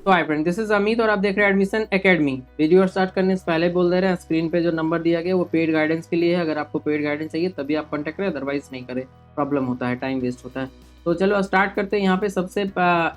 तो hi friend, this is Amit और आप देख रहे हैं एडमिशन एकेडमी। वीडियो स्टार्ट करने से पहले बोल दे रहे हैं, स्क्रीन पे जो नंबर दिया गया वो पेड गाइडेंस के लिए है। अगर आपको पेड गाइडेंस चाहिए तभी आप कॉन्टैक्ट करें, अदरवाइज नहीं करें। प्रॉब्लम होता है, टाइम वेस्ट होता है। तो चलो स्टार्ट करते हैं। यहाँ पे सबसे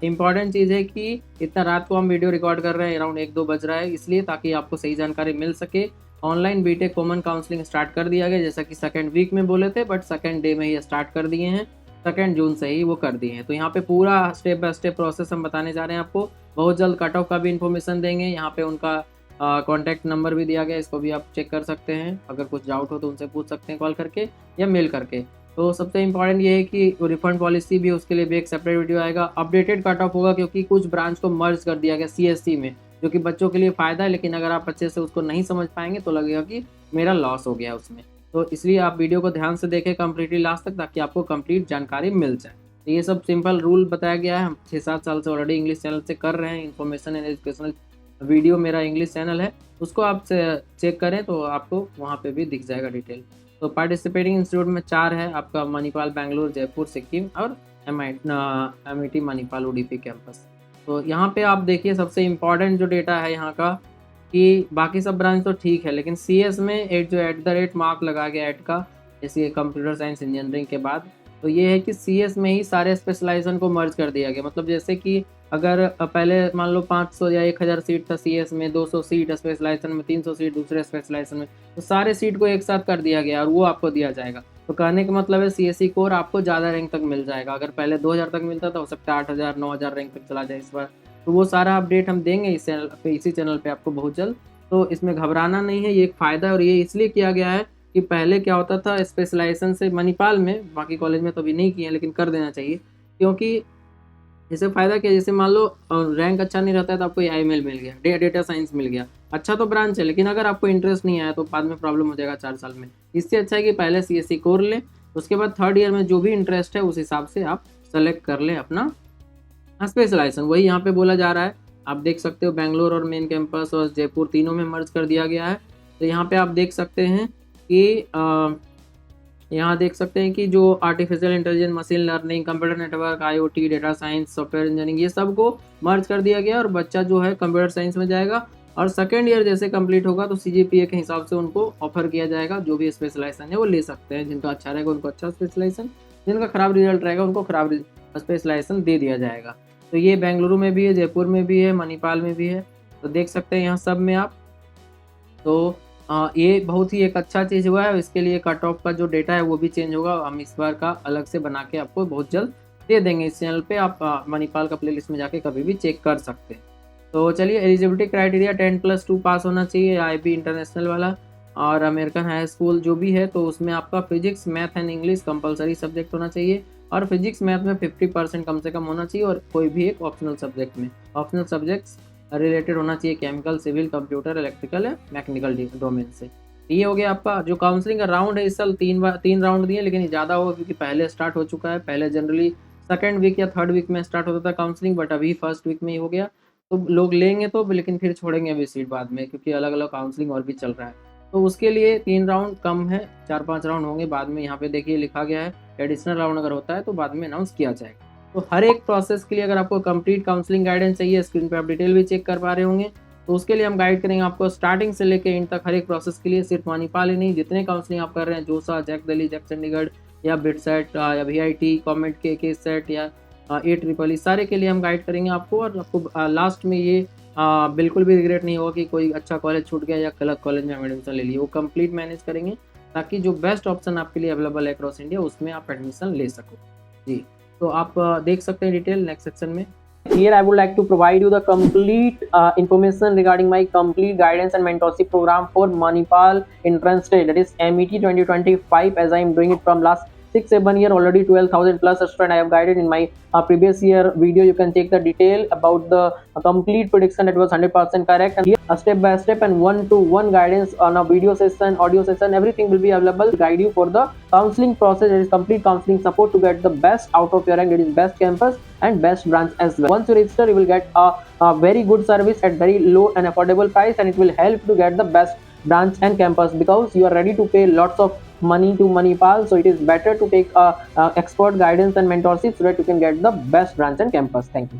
इंपॉर्टेंट चीज़ है कि इतना रात को हम वीडियो रिकॉर्ड कर रहे हैं, अराउंड 1-2 बज रहा है, इसलिए ताकि आपको सही जानकारी मिल सके। Online BTech common counselling start कर दिया गया, जैसा कि सेकंड वीक में बोले थे, बट सेकंड डे में ही स्टार्ट कर दिए हैं। 2 जून से ही वो कर दिए हैं। तो यहाँ पे पूरा स्टेप बाय स्टेप प्रोसेस हम बताने जा रहे हैं आपको। बहुत जल्द कट ऑफ का भी इन्फॉर्मेशन देंगे। यहाँ पे उनका कॉन्टैक्ट नंबर भी दिया गया, इसको भी आप चेक कर सकते हैं। अगर कुछ डाउट हो तो उनसे पूछ सकते हैं कॉल करके या मेल करके। तो सबसे इंपॉर्टेंट ये है कि रिफंड पॉलिसी भी, उसके लिए भी एक सेपरेट वीडियो आएगा। अपडेटेड कट ऑफ होगा क्योंकि कुछ ब्रांच को मर्ज कर दिया गया सीएससी में, जो कि बच्चों के लिए फ़ायदा है, लेकिन अगर आप अच्छे से उसको नहीं समझ पाएंगे तो लगेगा कि मेरा लॉस हो गया उसमें। तो इसलिए आप वीडियो को ध्यान से देखें कंप्लीटली लास्ट तक, ताकि आपको कंप्लीट जानकारी मिल जाए। तो ये सब सिंपल रूल बताया गया है। हम 6-7 साल से ऑलरेडी इंग्लिश चैनल से कर रहे हैं। इन्फॉर्मेशन एंड एजुकेशनल वीडियो मेरा इंग्लिश चैनल है, उसको आप चेक करें तो आपको वहाँ पे भी दिख जाएगा डिटेल। तो पार्टिसिपेटिंग इंस्टीट्यूट में 4 है आपका, मणिपाल बेंगलुरु, जयपुर सिक्किम और MIT मणिपाल उडुपी कैंपस। तो यहाँ पे आप देखिए सबसे इम्पॉर्टेंट जो डेटा है यहाँ का, कि बाकी सब ब्रांच तो ठीक है, लेकिन CS में @ मार्क लगा गया ऐड का, जैसे कंप्यूटर साइंस इंजीनियरिंग के बाद। तो ये है कि CS में ही सारे स्पेशलाइजेशन को मर्ज कर दिया गया। मतलब जैसे कि अगर पहले मान लो 500 या 1000 सीट था CS में, 200 सीट स्पेशलाइजेशन में, 300 सीट दूसरे स्पेशलाइजेशन में, तो सारे सीट को एक साथ कर दिया गया और वो आपको दिया जाएगा। तो कहने का मतलब है CSE कोर आपको ज़्यादा रैंक तक मिल जाएगा। अगर पहले 2000 तक मिलता था, हो सकता है 8000 9000 रैंक तक चला जाए इस बार। तो वो सारा अपडेट हम देंगे इस चैनल पे, इसी चैनल पे आपको बहुत जल्द। तो इसमें घबराना नहीं है, ये एक फ़ायदा है। और ये इसलिए किया गया है कि पहले क्या होता था, स्पेशलाइजेशन से मणिपाल में, बाकी कॉलेज में तो अभी नहीं किए हैं, लेकिन कर देना चाहिए। क्योंकि इससे फ़ायदा क्या है, जैसे मान लो रैंक अच्छा नहीं रहता है तो आपको IML मिल गया, डेटा साइंस मिल गया, अच्छा तो ब्रांच है, लेकिन अगर आपको इंटरेस्ट नहीं आया तो बाद में प्रॉब्लम हो जाएगा 4 साल में। इससे अच्छा है कि पहले CSE कोर लें, उसके बाद 3rd ईयर में जो भी इंटरेस्ट है उस हिसाब से आप सेलेक्ट कर लें अपना स्पेशलाइजेशन। वही यहाँ पे बोला जा रहा है, आप देख सकते हो बेंगलोर और मेन कैंपस और जयपुर तीनों में मर्ज कर दिया गया है। तो यहाँ पे आप देख सकते हैं कि यहाँ देख सकते हैं कि जो artificial intelligence, machine learning, computer network, IoT, data science, software engineering, ये सब को मर्ज कर दिया गया और बच्चा जो है कंप्यूटर साइंस में जाएगा। और 2nd ईयर जैसे कंप्लीट होगा तो CGPA के हिसाब से उनको ऑफर किया जाएगा। जो भी स्पेशलाइजेशन है वो ले सकते हैं, जिनका अच्छा रहेगा उनको अच्छा स्पेशलाइजेशन, जिनका खराब रिजल्ट रहेगा उनको खराब स्पेशलाइजेशन दे दिया जाएगा। तो ये बेंगलुरु में भी है, जयपुर में भी है, मणिपाल में भी है। तो देख सकते हैं यहाँ सब में आप। तो ये बहुत ही एक अच्छा चीज़ हुआ है। इसके लिए कट ऑफ का जो डेटा है वो भी चेंज होगा। हम इस बार का अलग से बना के आपको बहुत जल्द दे देंगे इस चैनल पे। आप मणिपाल का प्लेलिस्ट में जाके कभी भी चेक कर सकते हैं। तो चलिए, एलिजिबिलिटी क्राइटेरिया 10+2 पास होना चाहिए, IB इंटरनेशनल वाला और अमेरिकन हाई स्कूल जो भी है। तो उसमें आपका physics, math and English compulsory subject होना चाहिए, और फिजिक्स मैथ में 50% कम से कम होना चाहिए, और कोई भी एक ऑप्शनल सब्जेक्ट में, ऑप्शनल सब्जेक्ट्स रिलेटेड होना चाहिए केमिकल, सिविल, कंप्यूटर, इलेक्ट्रिकल या मैकेनिकल डोमेन से। ये हो गया आपका। जो काउंसलिंग का राउंड है, इस साल 3 राउंड दिए, लेकिन ये ज़्यादा होगा क्योंकि पहले स्टार्ट हो चुका है। पहले जनरली 2nd वीक या 3rd वीक में स्टार्ट होता था काउंसलिंग, बट अभी 1st वीक में ही हो गया। तो लोग लेंगे तो, लेकिन फिर छोड़ेंगे अभी सीट बाद में, क्योंकि अलग अलग काउंसलिंग और भी चल रहा है। तो उसके लिए 3 राउंड कम है, 4-5 राउंड होंगे बाद में। यहाँ पे देखिए लिखा गया है, एडिशनल राउंड अगर होता है तो बाद में अनाउंस किया जाएगा। तो हर एक प्रोसेस के लिए अगर आपको कंप्लीट काउंसलिंग गाइडेंस चाहिए, स्क्रीन पे आप डिटेल भी चेक कर पा रहे होंगे, तो उसके लिए हम गाइड करेंगे आपको स्टार्टिंग से लेकर एंड तक हर एक प्रोसेस के लिए। सिर्फ मणिपाल ही नहीं, जितने काउंसलिंग आप कर रहे हैं, जोसा, जैक दिल्ली, जैक चंडीगढ़ या बिटसेट या VIT, कॉमेट के सेट या AEEE, सारे के लिए हम गाइड करेंगे आपको। और आपको लास्ट में ये बिल्कुल भी रिग्रेट नहीं होगा कि कोई अच्छा कॉलेज छूट गया या गलत कॉलेज में एडमिशन ले लिए। वो कंप्लीट मैनेज करेंगे ताकि जो बेस्ट ऑप्शन आपके लिए अवेलेबल है अक्रॉस इंडिया, उसमें आप एडमिशन ले सको। जी, तो आप देख सकते हैं डिटेल नेक्स्ट सेक्शन में। Here I would like to provide you the complete information regarding my complete guidance and mentorship program for Manipal entrance test, that is MET 2025, as I am doing it from last 6-7 year already. 12,000 plus student I have guided in my previous year video. You can take the detail about the complete prediction that was 100% correct, and here a step by step and 1-to-1 guidance on a video session, audio session, everything will be available to guide you for the counseling process. That is complete counseling support to get the best out of your rank, that is best campus and best branch as well. Once you register, you will get a very good service at very low and affordable price, and it will help to get the best branch and campus, because you are ready to pay lots of money to Manipal. So it is better to take expert guidance and mentorship so that you can get the best branch and campus. Thank you.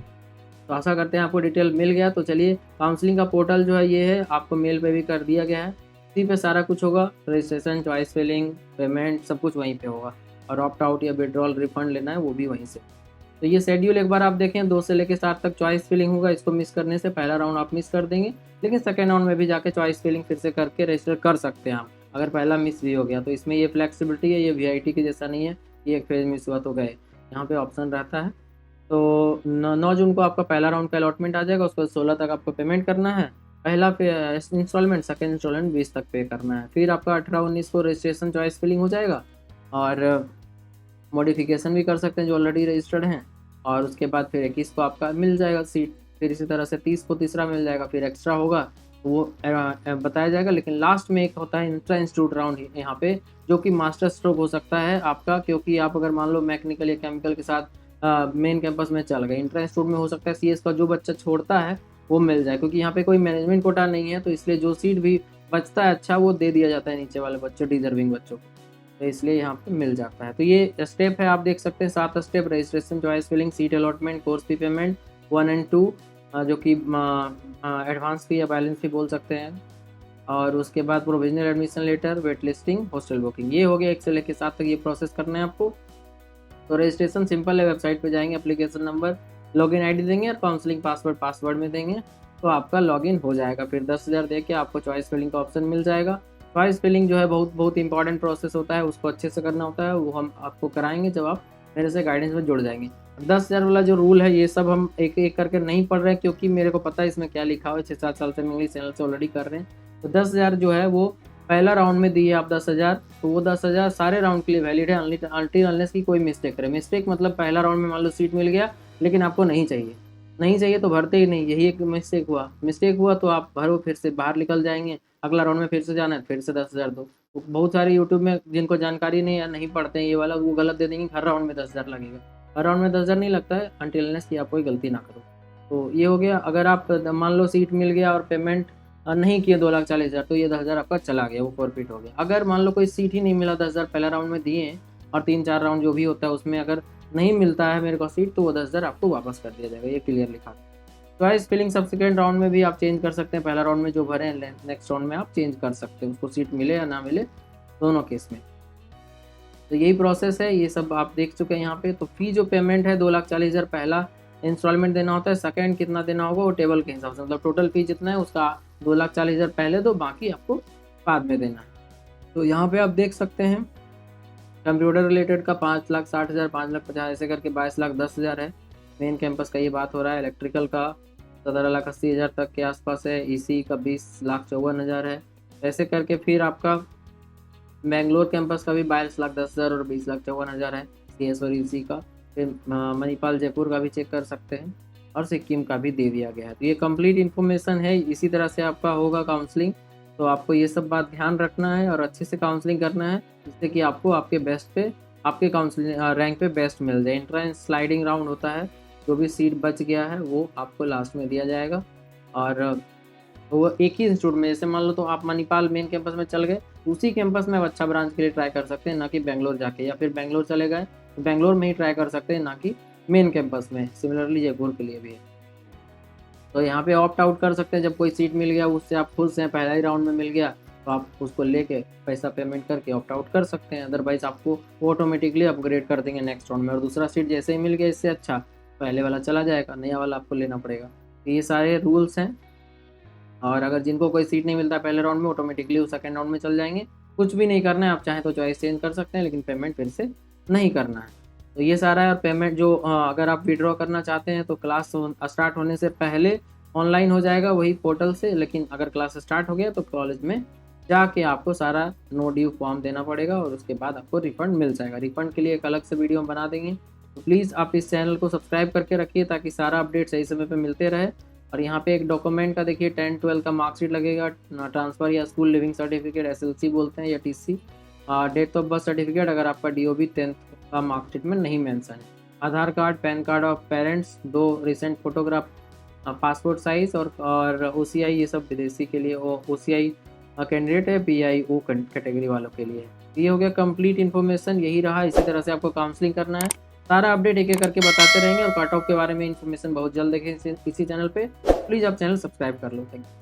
तो आशा करते हैं आपको detail मिल गया। तो चलिए, counselling का portal जो है ये है, आपको मेल पे भी कर दिया गया है। इसी पे सारा कुछ होगा, रजिस्ट्रेशन, चॉइस फिलिंग, पेमेंट सब कुछ वहीं पे होगा, और ऑप्ट आउट या विड्रॉल रिफंड लेना है वो भी वहीं से। तो ये शेड्यूल एक बार आप देखें, 2 से लेकर 7 तक चॉइस फिलिंग होगा। इसको मिस करने से पहला राउंड आप मिस कर देंगे, लेकिन सेकेंड राउंड में भी जाके चॉइस फिलिंग फिर से करके रजिस्टर कर सकते हैं आप, अगर पहला मिस भी हो गया तो। इसमें ये फ्लेक्सिबिलिटी है, ये वीआईटी के जैसा नहीं है, ये एक फेज मिस हुआ तो गए, यहाँ पे ऑप्शन रहता है। तो 9 जून को आपका पहला राउंड का अलॉटमेंट आ जाएगा, उसके बाद 16 तक आपको पेमेंट करना है। पहला इंस्टॉलमेंट, सेकेंड इंस्टॉलमेंट 20 तक पे करना है। फिर आपका 18-19 को रजिस्ट्रेशन चॉइस फिलिंग हो जाएगा, और मॉडिफिकेशन भी कर सकते हैं जो ऑलरेडी रजिस्टर्ड हैं। और उसके बाद फिर 21 को आपका मिल जाएगा सीट। फिर इसी तरह से 30 को तीसरा मिल जाएगा, फिर एक्स्ट्रा होगा तो वो बताया जाएगा। लेकिन लास्ट में एक होता है इंट्रा इंस्टीट्यूट राउंड यहाँ पे, जो कि मास्टर स्ट्रोक हो सकता है आपका, क्योंकि आप अगर मान लो मैकेनिकल या केमिकल के साथ मेन कैंपस में चल गए, इंट्रा इंस्टीट्यूट में हो सकता है सीएस का जो बच्चा छोड़ता है वो मिल जाए, क्योंकि यहाँ पे कोई मैनेजमेंट कोटा नहीं है, तो इसलिए जो सीट भी बचता है अच्छा वो दे दिया जाता है नीचे वाले बच्चों, डिजर्विंग बच्चों को, तो इसलिए यहाँ पे मिल जाता है। तो ये स्टेप है, आप देख सकते हैं 7 step: registration, choice filling, seat allotment, course fee payment 1 और 2, जो कि एडवांस फी या बैलेंस फी बोल सकते हैं, और उसके बाद provisional admission letter, wait listing, hostel booking. ये हो गया 1 से लेकर 7 तक ये प्रोसेस करना है आपको। तो रजिस्ट्रेशन सिंपल है, वेबसाइट पे जाएंगे, एप्लीकेशन नंबर, लॉगिन आईडी देंगे और काउंसलिंग पासवर्ड में देंगे तो आपका लॉगिन हो जाएगा। फिर 10,000 दे के आपको चॉइस फिलिंग का ऑप्शन मिल जाएगा। चॉइस फिलिंग जो है बहुत इंपॉर्टेंट प्रोसेस होता है, उसको अच्छे से करना होता है, वो हम आपको कराएंगे जब आप मेरे से गाइडेंस में जुड़ जाएंगे। 10,000 वाला जो रूल है ये सब हम एक एक करके नहीं पढ़ रहे हैं, क्योंकि मेरे को पता है इसमें क्या लिखा हुआ है, 6-7 साल से हम इंग्लिश चैनल से ऑलरेडी कर रहे हैं। तो 10,000 जो है वो पहला राउंड में दिए आप 10,000, तो वो 10,000 सारे राउंड के लिए वैलिड है, अनटिल अनलेस की कोई मिस्टेक करे। मिस्टेक मतलब पहला राउंड में मान लो सीट मिल गया लेकिन आपको नहीं चाहिए तो भरते ही नहीं, यही एक मिस्टेक हुआ तो आप भरो, फिर से बाहर निकल जाएंगे, अगला राउंड में फिर से जाना है, फिर से 10,000 दो। तो बहुत सारे यूट्यूब में जिनको जानकारी नहीं या नहीं पढ़ते हैं ये वाला, वो गलत दे देंगे, हर राउंड में 10,000 लगेगा। हर राउंड में 10,000 नहीं लगता है, अनटिल अनलेस कि आप कोई गलती ना करो। तो ये हो गया। अगर आप मान लो सीट मिल गया और पेमेंट नहीं किए 2,40,000, तो ये 10,000 आपका चला गया, वो फॉरफिट हो गया। अगर मान लो कोई सीट ही नहीं मिला, 10,000 पहला राउंड में दिए और 3-4 राउंड जो भी होता है उसमें अगर नहीं मिलता है मेरे को सीट, तो वो 10,000 आपको वापस कर दिया जाएगा, ये क्लियर लिखा है। चॉइस फिलिंग सब्सिक्वेंट राउंड में भी आप चेंज कर सकते हैं, पहला राउंड में जो भरे हैं नेक्स्ट राउंड में आप चेंज कर सकते हैं, उसको सीट मिले या ना मिले, दोनों केस में। तो यही प्रोसेस है, ये सब आप देख चुके हैं यहाँ पे। तो फी जो पेमेंट है 2,40,000 पहला इंस्टॉलमेंट देना होता है, सेकंड कितना देना होगा वो टेबल के हिसाब से, मतलब टोटल फी जितना है उसका 2,40,000 पहले दो, बाकी आपको बाद में देना है। तो यहाँ पे आप देख सकते हैं कंप्यूटर रिलेटेड का 5,60,000, 5,50,000 ऐसे करके 22,10,000 है। मेन कैंपस का ये बात हो रहा है। इलेक्ट्रिकल का 17,80,000 तक के आसपास है। ईसी का 20,54,000 है। ऐसे करके फिर आपका बेंगलोर कैंपस का भी 22,10,000 और 20,54,000 है CS और EC का। फिर मणिपाल जयपुर का भी चेक कर सकते हैं, और सिक्किम का भी दे दिया गया है। तो ये कंप्लीट इन्फॉर्मेशन है, इसी तरह से आपका होगा काउंसलिंग। तो आपको ये सब बात ध्यान रखना है और अच्छे से काउंसलिंग करना है, जिससे कि आपको आपके बेस्ट पे, आपके काउंसलिंग रैंक पे बेस्ट मिल जाए। एंट्रेंस स्लाइडिंग राउंड होता है, जो भी सीट बच गया है वो आपको लास्ट में दिया जाएगा। और वो एक ही इंस्टीट्यूट में, जैसे मान लो तो आप मणिपाल मेन कैंपस में चल गए, उसी कैंपस में आप अच्छा ब्रांच के लिए ट्राई कर सकते हैं, ना कि बेंगलोर जाके, या फिर बेंगलोर चले गए तो बेंगलोर में ही ट्राई कर सकते हैं, ना कि मेन कैंपस में। सिमिलरली जयपुर के लिए भी है। तो यहाँ पे ऑप्ट आउट कर सकते हैं, जब कोई सीट मिल गया उससे आप खुश हैं, पहला ही राउंड में मिल गया तो आप उसको लेके पैसा पेमेंट करके ऑप्ट आउट कर सकते हैं। अदरवाइज आपको ऑटोमेटिकली अपग्रेड कर देंगे नेक्स्ट राउंड में, और दूसरा सीट जैसे ही मिल गया इससे अच्छा, पहले वाला चला जाएगा, नया वाला आपको लेना पड़ेगा। तो ये सारे रूल्स हैं। और अगर जिनको कोई सीट नहीं मिलता पहले राउंड में, ऑटोमेटिकली वो सेकंड राउंड में चल जाएंगे। कुछ भी नहीं करना है, आप चाहें तो चॉइस चेंज कर सकते हैं, लेकिन पेमेंट फिर से नहीं करना है। तो ये सारा है। और पेमेंट जो अगर आप विड्रॉ करना चाहते हैं तो क्लास स्टार्ट होने से पहले ऑनलाइन हो जाएगा वही पोर्टल से, लेकिन अगर क्लास स्टार्ट हो गया तो कॉलेज में जाके आपको सारा नो ड्यू फॉर्म देना पड़ेगा, और उसके बाद आपको रिफंड मिल जाएगा। रिफंड के लिए एक अलग से वीडियो हम बना देंगे। तो प्लीज़ आप इस चैनल को सब्सक्राइब करके रखिए, ताकि सारा अपडेट सही समय पे मिलते रहे। और यहाँ पे एक डॉक्यूमेंट का देखिए 10-12 का मार्कशीट लगेगा, ट्रांसफ़र या स्कूल लिविंग सर्टिफिकेट SLC बोलते हैं, या TC, date of birth certificate अगर आपका DOB 10th का मार्कशीट में नहीं मेंशन है, Aadhaar card, PAN card of parents, 2 recent photograph, passport size, और OCI, ये सब विदेशी के लिए, OCI कैंडिडेट है, PIO कैटेगरी वालों के लिए। ये हो गया कंप्लीट इन्फॉर्मेशन, यही रहा। इसी तरह से आपको काउंसलिंग करना है। सारा अपडेट एक एक करके बताते रहेंगे और कट ऑफ के बारे में इन्फॉर्मेशन बहुत जल्द देखें इसी चैनल पे। प्लीज़ आप चैनल सब्सक्राइब कर लो। Thank you.